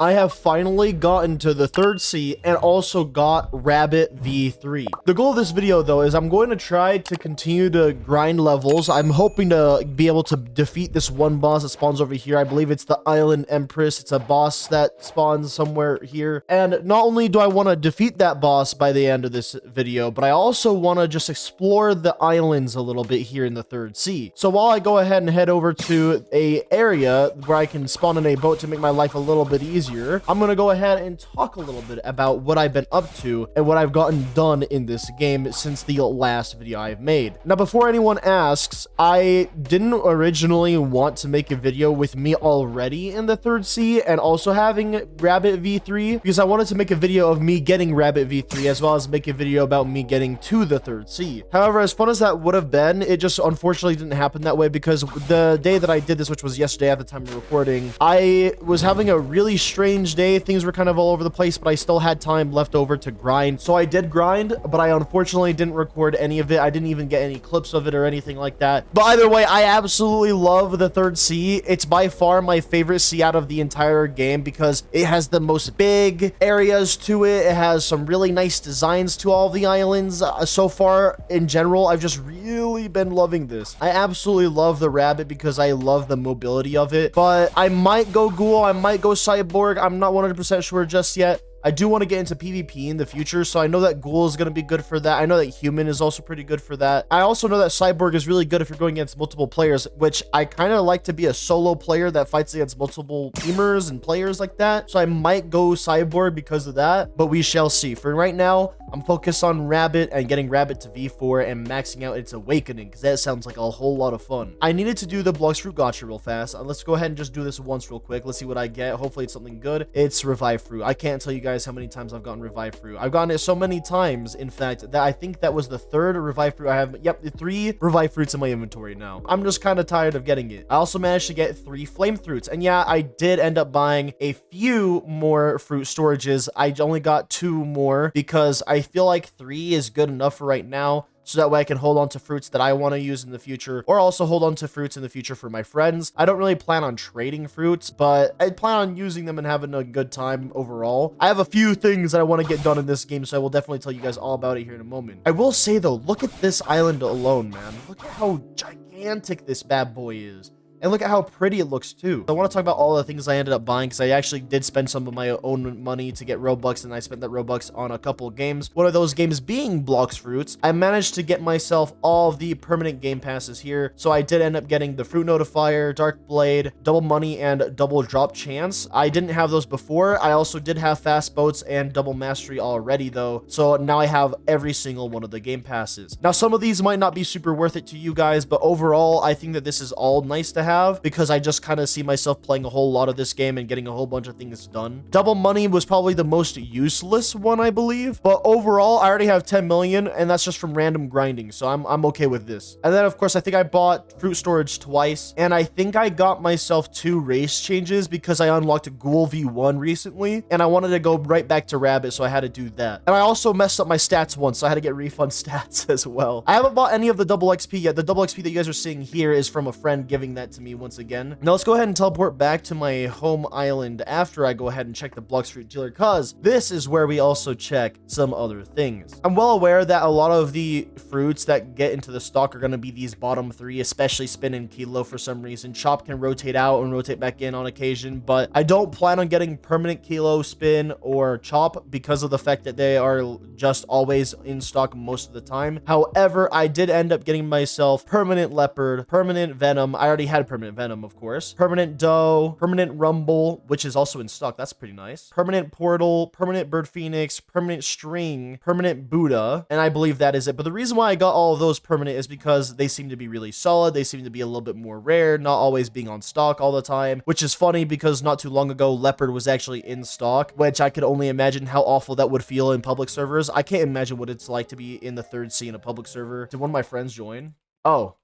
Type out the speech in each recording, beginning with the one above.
I have finally gotten to the third sea and also got Rabbit V3. The goal of this video, though, is I'm going to try to continue to grind levels. I'm hoping to be able to defeat this one boss that spawns over here. I believe it's the Island Empress. It's a boss that spawns somewhere here. And not only do I want to defeat that boss by the end of this video, but I also want to just explore the islands a little bit here in the third sea. So while I go ahead and head over to a area where I can spawn in a boat to make my life a little bit easier, I'm gonna go ahead and talk a little bit about what I've been up to and what I've gotten done in this game since the last video I've made. Now, before anyone asks, I didn't originally want to make a video with me already in the third sea and also having Rabbit V3 because I wanted to make a video of me getting Rabbit V3 as well as make a video about me getting to the third sea. However, as fun as that would have been, it just unfortunately didn't happen that way because the day that I did this, which was yesterday at the time of recording, I was having a really strange day. Things were kind of all over the place, but I still had time left over to grind. So I did grind, but I unfortunately didn't record any of it. I didn't even get any clips of it or anything like that. But either way, I absolutely love the third sea. It's by far my favorite sea out of the entire game because it has the most big areas to it. It has some really nice designs to all the islands. So far, in general, I've just really been loving this. I absolutely love the rabbit because I love the mobility of it, but I might go ghoul, I might go cyborg. I'm not 100% sure just yet. I do want to get into PvP in the future, so I know that Ghoul is going to be good for that. I know that Human is also pretty good for that. I also know that Cyborg is really good if you're going against multiple players, which I kind of like to be a solo player that fights against multiple teamers and players like that. So I might go Cyborg because of that, but we shall see. For right now, I'm focused on Rabbit and getting Rabbit to V4 and maxing out its Awakening because that sounds like a whole lot of fun. I needed to do the Blox Fruit Gacha real fast. Let's go ahead and just do this once real quick. Let's see what I get. Hopefully it's something good. It's Revive Fruit. I can't tell you guys how many times I've gotten Revive Fruit. I've gotten it so many times, in fact, that I think that was the third Revive Fruit I have. Yep, 3 Revive Fruits in my inventory now. I'm just kind of tired of getting it. I also managed to get 3 Flame Fruits, and yeah, I did end up buying a few more fruit storages. I only got 2 more because I feel like 3 is good enough for right now. So that way I can hold on to fruits that I want to use in the future, or also hold on to fruits in the future for my friends. I don't really plan on trading fruits, but I plan on using them and having a good time overall. I have a few things that I want to get done in this game, so I will definitely tell you guys all about it here in a moment. I will say though, look at this island alone, man. Look at how gigantic this bad boy is. And look at how pretty it looks too. I want to talk about all the things I ended up buying because I actually did spend some of my own money to get Robux, and I spent that Robux on a couple of games. One of those games being Blox Fruits. I managed to get myself all of the permanent game passes here. So I did end up getting the Fruit Notifier, Dark Blade, Double Money, and Double Drop Chance. I didn't have those before. I also did have Fast Boats and Double Mastery already though. So now I have every single one of the game passes. Now some of these might not be super worth it to you guys, but overall I think that this is all nice to have because I just kind of see myself playing a whole lot of this game and getting a whole bunch of things done. Double Money was probably the most useless one, I believe, but overall I already have 10 million and that's just from random grinding, so I'm okay with this. And then of course I think I bought fruit storage twice, and I think I got myself 2 race changes because I unlocked Ghoul V1 recently and I wanted to go right back to Rabbit, so I had to do that. And I also messed up my stats once, so I had to get refund stats as well. I haven't bought any of the double XP yet. The double XP that you guys are seeing here is from a friend giving that to me once again. Now let's go ahead and teleport back to my home island after I go ahead and check the Blox Fruit dealer, cause this is where we also check some other things. I'm well aware that a lot of the fruits that get into the stock are going to be these bottom 3, especially Spin and Kilo for some reason. Chop can rotate out and rotate back in on occasion, but I don't plan on getting permanent Kilo, Spin, or Chop because of the fact that they are just always in stock most of the time. However, I did end up getting myself permanent Leopard, permanent Venom. I already had permanent Venom, of course. Permanent Doe, permanent Rumble, which is also in stock. That's pretty nice. Permanent Portal, permanent Bird Phoenix, permanent String, permanent Buddha, and I believe that is it. But the reason why I got all of those permanent is because they seem to be really solid. They seem to be a little bit more rare, not always being on stock all the time, which is funny because not too long ago, Leopard was actually in stock, which I could only imagine how awful that would feel in public servers. I can't imagine what it's like to be in the third sea in a public server. Did one of my friends join? Oh.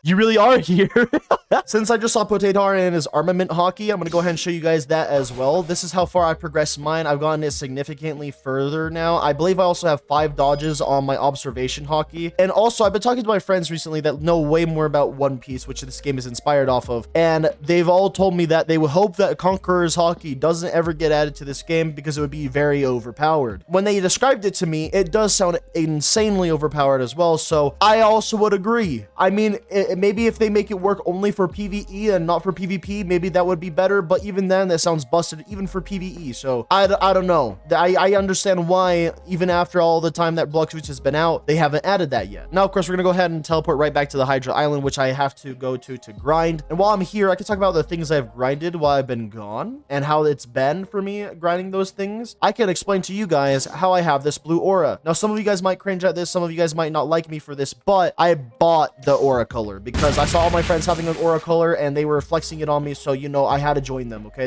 You really are here. Since I just saw Potato in his armament hockey, I'm gonna go ahead and show you guys that as well. This is how far I progressed mine. I've gotten it significantly further now. I believe I also have 5 dodges on my observation hockey. And also, I've been talking to my friends recently that know way more about One Piece, which this game is inspired off of. And they've all told me that they would hope that Conqueror's hockey doesn't ever get added to this game because it would be very overpowered. When they described it to me, it does sound insanely overpowered as well. So I also would agree. I mean, maybe if they make it work only for PvE and not for PvP, maybe that would be better. But even then, that sounds busted even for PvE. So I don't know. I understand why, even after all the time that Blox has been out, they haven't added that yet. Now, of course, we're going to go ahead and teleport right back to the Hydra Island, which I have to go to grind. And while I'm here, I can talk about the things I've grinded while I've been gone and how it's been for me grinding those things. I can explain to you guys how I have this blue aura. Now, some of you guys might cringe at this. Some of you guys might not like me for this, but I bought the aura color because I saw all my friends having an aura color and they were flexing it on me. So, you know, I had to join them. Okay.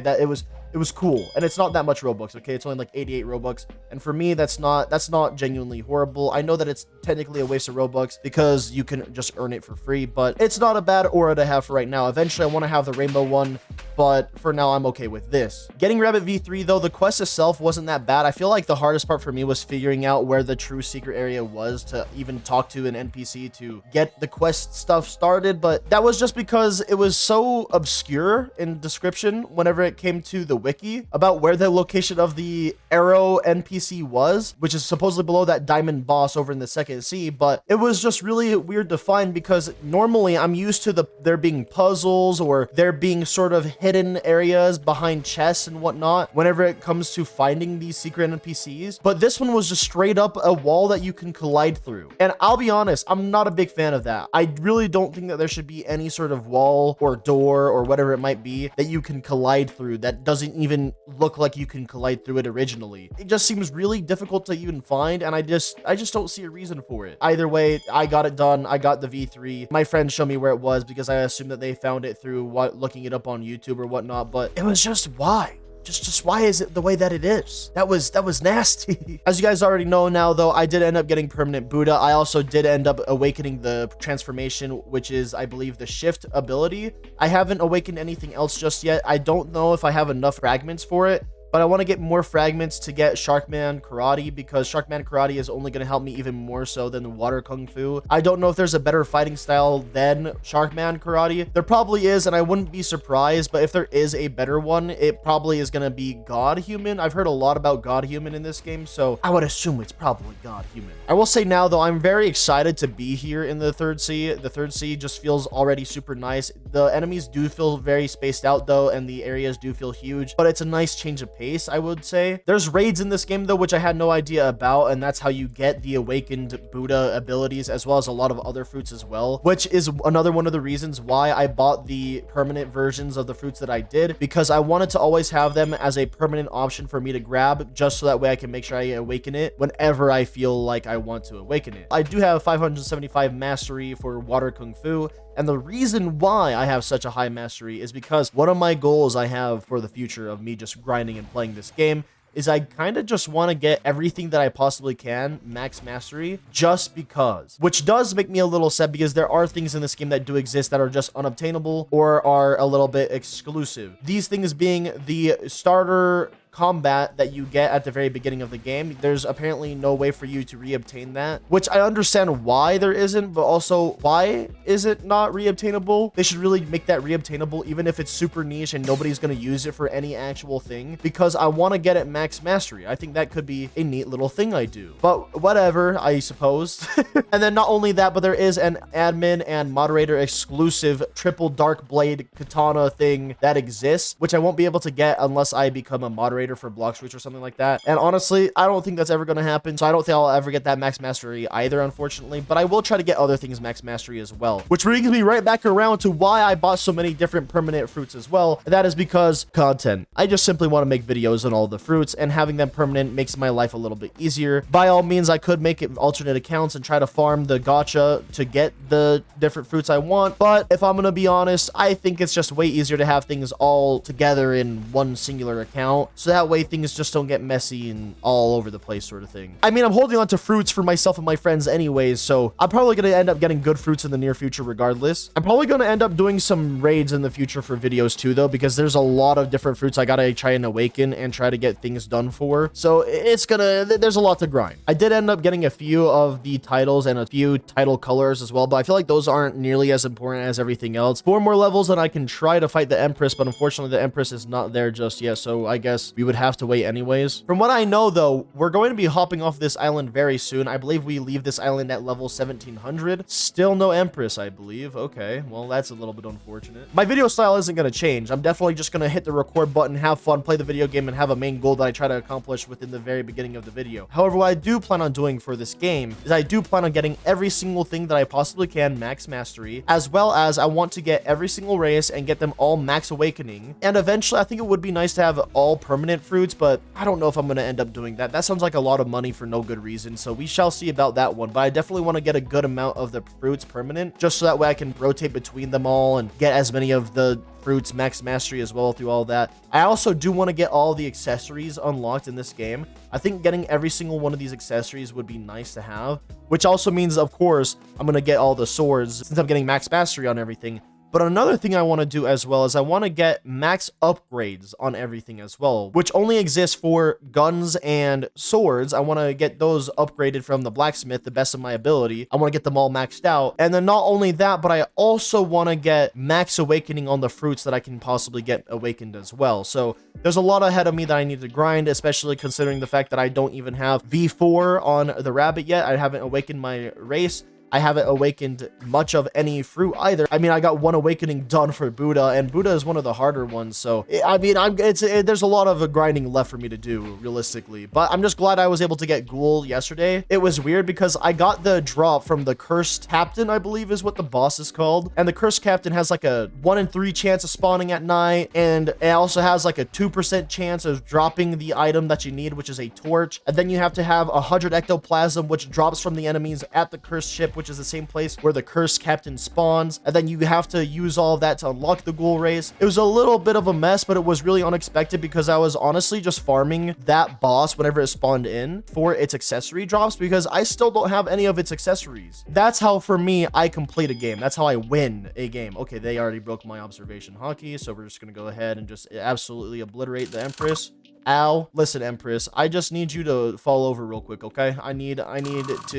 It was cool. And it's not that much Robux. Okay. It's only like 88 Robux. And for me, that's not genuinely horrible. I know that it's technically a waste of Robux because you can just earn it for free, but it's not a bad aura to have for right now. Eventually I want to have the rainbow one, but for now I'm okay with this. Getting Rabbit V3 though, the quest itself wasn't that bad. I feel like the hardest part for me was figuring out where the true secret area was to even talk to an NPC to get the quest stuff started, but that was just because it was so obscure in description whenever it came to the wiki about where the location of the arrow NPC was, which is supposedly below that diamond boss over in the second sea. But it was just really weird to find because normally I'm used to there being puzzles or there being sort of hidden areas behind chests and whatnot whenever it comes to finding these secret NPCs. But this one was just straight up a wall that you can collide through. And I'll be honest, I'm not a big fan of that. I really don't think that there should be any sort of wall or door or whatever it might be that you can collide through that doesn't even look like you can collide through it originally. It just seems really difficult to even find, and I just don't see a reason for it. Either way, I got it done. I got the V3. My friends showed me where it was because I assumed that they found it through looking it up on YouTube or whatnot, but it was just why? Just why is it the way that it is? That was nasty. As you guys already know now, though, I did end up getting permanent Buddha. I also did end up awakening the transformation, which is, I believe, the shift ability. I haven't awakened anything else just yet. I don't know if I have enough fragments for it, but I want to get more fragments to get Sharkman Karate because Sharkman Karate is only going to help me even more so than the Water Kung Fu. I don't know if there's a better fighting style than Sharkman Karate. There probably is, and I wouldn't be surprised, but if there is a better one, it probably is going to be God Human. I've heard a lot about God Human in this game, so I would assume it's probably God Human. I will say now, though, I'm very excited to be here in the third sea. The third sea just feels already super nice. The enemies do feel very spaced out, though, and the areas do feel huge, but it's a nice change of pace, I would say. There's raids in this game, though, which I had no idea about, and that's how you get the awakened Buddha abilities, as well as a lot of other fruits as well, which is another one of the reasons why I bought the permanent versions of the fruits that I did, because I wanted to always have them as a permanent option for me to grab, just so that way I can make sure I awaken it whenever I feel like I want to awaken it. I do have 575 mastery for Water Kung Fu, and the reason why I have such a high mastery is because one of my goals I have for the future of me just grinding and playing this game is I kind of just want to get everything that I possibly can max mastery just because, which does make me a little sad because there are things in this game that do exist that are just unobtainable or are a little bit exclusive. These things being the starter combat that you get at the very beginning of the game. There's apparently no way for you to reobtain that, which I understand why there isn't, but also why is it not reobtainable? They should really make that reobtainable, even if it's super niche and nobody's going to use it for any actual thing, because I want to get it max mastery. I think that could be a neat little thing I do, but whatever, I suppose. And then not only that, but there is an admin and moderator exclusive triple dark blade katana thing that exists, which I won't be able to get unless I become a moderator for Blox or something like that. And honestly, I don't think that's ever going to happen, so I don't think I'll ever get that max mastery either, unfortunately, but I will try to get other things max mastery as well, which brings me right back around to why I bought so many different permanent fruits as well, and that is because content. I just simply want to make videos on all the fruits, and having them permanent makes my life a little bit easier. By all means, I could make it alternate accounts and try to farm the gacha to get the different fruits I want, but if I'm going to be honest, I think it's just way easier to have things all together in one singular account, so so that way things just don't get messy and all over the place sort of thing. I mean, I'm holding on to fruits for myself and my friends anyways, so I'm probably going to end up getting good fruits in the near future regardless. I'm probably going to end up doing some raids in the future for videos too, though, because there's a lot of different fruits I got to try and awaken and try to get things done for. So there's a lot to grind. I did end up getting a few of the titles and a few title colors as well, but I feel like those aren't nearly as important as everything else. 4 more levels and I can try to fight the Empress, but unfortunately the Empress is not there just yet, so I guess we would have to wait anyways. From what I know though, we're going to be hopping off this island very soon. I believe we leave this island at level 1700. Still no Empress, I believe. Okay, well, that's a little bit unfortunate. My video style isn't going to change. I'm definitely just going to hit the record button, have fun, play the video game, and have a main goal that I try to accomplish within the very beginning of the video. However, what I do plan on doing for this game is I do plan on getting every single thing that I possibly can max mastery, as well as I want to get every single race and get them all max awakening. And eventually, I think it would be nice to have all permanent fruits, but I don't know if I'm going to end up doing that. That sounds like a lot of money for no good reason, so we shall see about that one. But I definitely want to get a good amount of the fruits permanent, just so that way I can rotate between them all and get as many of the fruits max mastery as well through all that. I also do want to get all the accessories unlocked in this game. I think getting every single one of these accessories would be nice to have, which also means, of course, I'm going to get all the swords since I'm getting max mastery on everything. But another thing I want to do as well is I want to get max upgrades on everything as well, which only exists for guns and swords. I want to get those upgraded from the blacksmith, the best of my ability. I want to get them all maxed out. And then not only that, but I also want to get max awakening on the fruits that I can possibly get awakened as well. So there's a lot ahead of me that I need to grind, especially considering the fact that I don't even have V4 on the rabbit yet. I haven't awakened my race. I haven't awakened much of any fruit either. I mean, I got one awakening done for Buddha, and Buddha is one of the harder ones. So, I mean, there's a lot of grinding left for me to do, realistically. But I'm just glad I was able to get Ghoul yesterday. It was weird because I got the drop from the Cursed Captain, I believe is what the boss is called. And the Cursed Captain has like a 1 in 3 chance of spawning at night. And it also has like a 2% chance of dropping the item that you need, which is a torch. And then you have to have 100 ectoplasm, which drops from the enemies at the Cursed ship, which is the same place where the Cursed Captain spawns. And then you have to use all of that to unlock the Ghoul race. It was a little bit of a mess, but it was really unexpected because I was honestly just farming that boss whenever it spawned in for its accessory drops, because I still don't have any of its accessories. That's how, for me, I complete a game. That's how I win a game. Okay, they already broke my observation hockey, so we're just gonna go ahead and just absolutely obliterate the Empress. Ow. Listen, Empress, I just need you to fall over real quick, okay? I just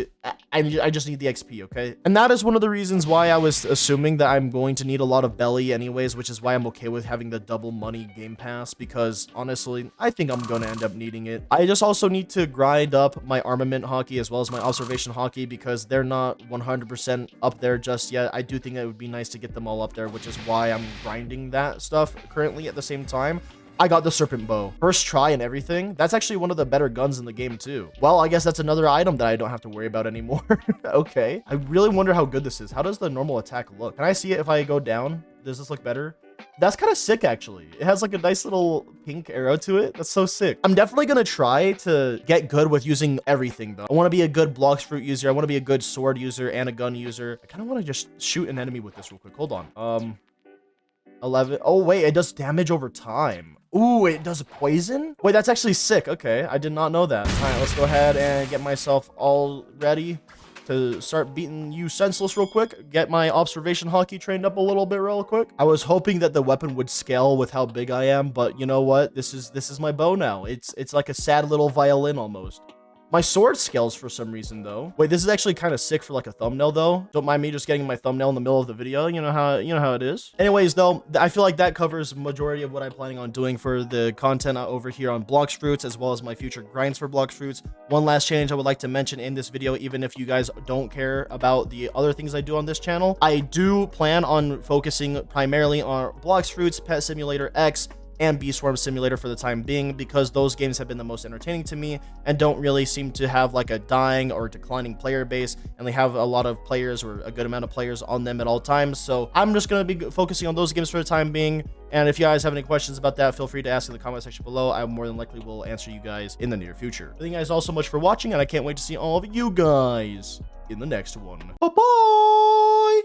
need the XP, okay? And that is one of the reasons why I was assuming that I'm going to need a lot of belly anyways, which is why I'm okay with having the double money game pass, because honestly, I think I'm going to end up needing it. I just also need to grind up my armament hockey as well as my observation hockey, because they're not 100% up there just yet. I do think it would be nice to get them all up there, which is why I'm grinding that stuff currently at the same time. I got the serpent bow. First try and everything. That's actually one of the better guns in the game too. Well, I guess that's another item that I don't have to worry about anymore. Okay. I really wonder how good this is. How does the normal attack look? Can I see it if I go down? Does this look better? That's kind of sick, actually. It has like a nice little pink arrow to it. That's so sick. I'm definitely going to try to get good with using everything, though. I want to be a good Blox fruit user. I want to be a good sword user and a gun user. I kind of want to just shoot an enemy with this real quick. Hold on. 11. Oh, wait. It does damage over time. Ooh, it does poison? Wait, that's actually sick. Okay, I did not know that. All right, let's go ahead and get myself all ready to start beating you senseless real quick. Get my observation hockey trained up a little bit real quick. I was hoping that the weapon would scale with how big I am, but you know what? This is my bow now. It's like a sad little violin almost. My sword scales for some reason, though. Wait, this is actually kind of sick for like a thumbnail, though. Don't mind me just getting my thumbnail in the middle of the video. You know how it is. Anyways, though, I feel like that covers majority of what I'm planning on doing for the content over here on Blox Fruits, as well as my future grinds for Blox Fruits. One last change I would like to mention in this video, even if you guys don't care about the other things I do on this channel, I do plan on focusing primarily on Blox Fruits, Pet Simulator X, and Bee Swarm Simulator for the time being, because those games have been the most entertaining to me and don't really seem to have like a dying or declining player base, and they have a lot of players or a good amount of players on them at all times. So I'm just going to be focusing on those games for the time being, and if you guys have any questions about that, feel free to ask in the comment section below. I more than likely will answer you guys in the near future. Thank you guys all so much for watching, and I can't wait to see all of you guys in the next one. Bye-bye!